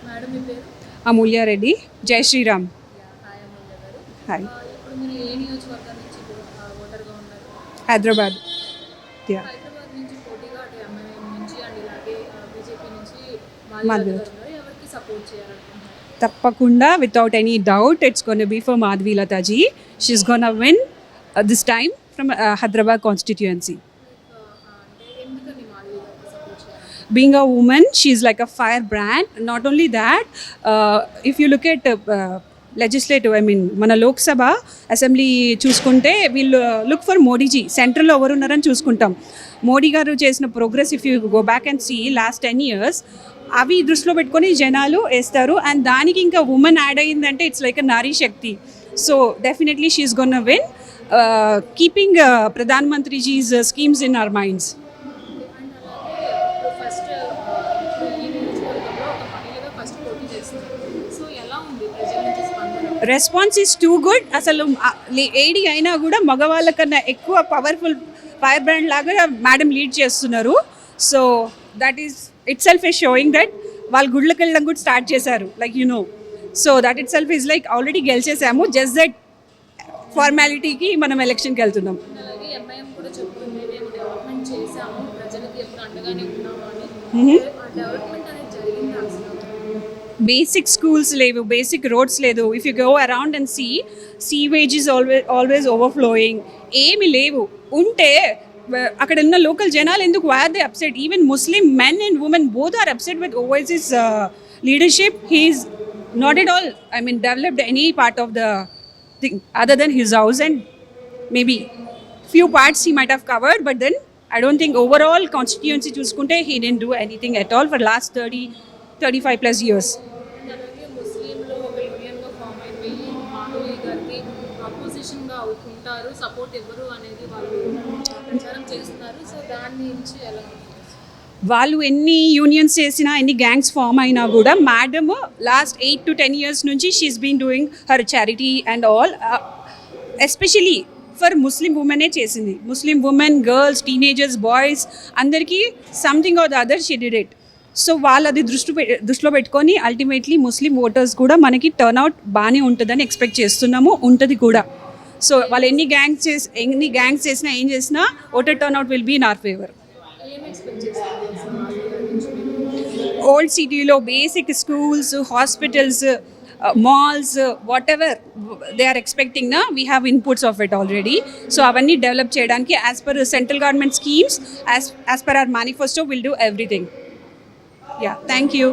Madam మీ పేరు? అమూల్య రెడ్డి. జై Sriram. Hi అమూల్య గారు. హాయ్. ఇప్పుడు మీరు ఏ నియోజకవర్గం నుంచి ఓటర్గా ఉన్నారు? హైదరాబాద్. యా. హైదరాబాద్ నుంచి పోటీగా అటు ఎంఐఎం నుంచి అండ్ ఇలాగే బీజేపీ నుంచి మాధవి మాధవి. గారు ఉన్నారు. ఎవరికి సపోర్ట్ చేయాలనుకుంటున్నారు? తప్పకుండా without any doubt it's gonna be for Madhavi Lataji. She is gone win this time from Hyderabad constituency. అంటే ఎందుకని మాధవి గారికి సపోర్ట్ చేయాలి? Being a woman, she's like a firebrand. Not only that, if you look at legislative, I mean, మన Lok Sabha assembly చూసుకుంటే వీళ్ళు look for Modiji. సెంట్రల్లో ఎవరు ఉన్నారని చూసుకుంటాం. మోడీ గారు చేసిన progress if you go back and see last 10 years, అవి దృష్టిలో పెట్టుకొని జనాలు వేస్తారు. అండ్ దానికి ఇంకా ఉమెన్ యాడ్ అయ్యిందంటే it's like a Nari Shakti. So definitely she's gone win, keeping Pradhan మంత్రిజీస్ schemes in our minds. And అలాగే ఫస్ట్ ఈ నియోజకవర్గంలో ఒక మహిళగా ఫస్ట్ పోటీ చేస్తున్నారు. సో ఎలా ఉంది ప్రజల నుంచి స్పందన? Response is too good. అసలు ఏడి అయినా కూడా మగవాళ్ళ కన్నా ఎక్కువ పవర్ఫుల్ ఫైర్ బ్రాండ్ లాగా మేడం లీడ్ చేస్తున్నారు. So that is itself is showing that వాళ్ళు గుళ్ళకి వెళ్ళడం కూడా స్టార్ట్ చేశారు, like you know. So that itself is like already గెలిచేసాము, జస్ట్ దట్ ఫార్మాలిటీకి మనం ఎలక్షన్కి వెళ్తున్నాం. అండ్ అలాగే ఎంఐఎం కూడా చెప్తుంది మేము డెవలప్మెంట్ చేసాము, ప్రజలకి ఎప్పుడు అండగానే ఉన్నాము అని. ఆ డెవలప్మెంట్ అనేది జరిగింది అసలు? బేసిక్ స్కూల్స్ లేవు, బేసిక్ రోడ్స్ లేదు. If you go around and sewage is always overflowing. ఏమి లేవు. ఉంటే అక్కడ ఉన్న లోకల్ జనాలు ఎందుకు why are they upset? Even Muslim men and women both are upset with Owaisi's leadership. He's not at all, I mean, developed any part of the thing other than his house, and maybe few parts he might have covered, but then I don't think overall constituency chuskunte he didn't do anything at all for last 35 plus years. And అలాగే ముస్లింలో ఒక యూనియన్గా form అయిపోయి మాధవి గారికి అపోజిషన్గా అవుతుంటారు, support ఎవరు అనేది వాళ్ళు ప్రచారం చేస్తున్నారు. సో దాని నుంచి ఎలా ఉంది? వాళ్ళు ఎన్ని యూనియన్స్ చేసినా, ఎన్ని గ్యాంగ్స్ ఫామ్ అయినా కూడా మేడమ్ లాస్ట్ 8 to 10 years నుంచి she's been doing her charity and all. Especially for Muslim ఉమెనే చేసింది. Muslim women, girls, teenagers, boys అందరికీ something or the other she did it. So వాళ్ళు అది దృష్టిలో పెట్టుకొని అల్టిమేట్లీ ముస్లిం ఓటర్స్ కూడా మనకి టర్న్అవుట్ బాగానే ఉంటుందని ఎక్స్పెక్ట్ చేస్తున్నాము, ఉంటుంది కూడా. సో వాళ్ళు ఎన్ని గ్యాంగ్స్ చేసినా ఏం చేసినా voter turnout will be in our favour. ఏం ఎక్స్పెక్ట్ చేస్తారు మాధవి గారి నుంచి? ఓల్డ్ సిటీలో basic schools, hospitals, malls, whatever they are expecting నా, we have inputs of it already. So అవన్నీ డెవలప్ చేయడానికి as per central government schemes, as per our manifesto will do everything. Yeah, thank you.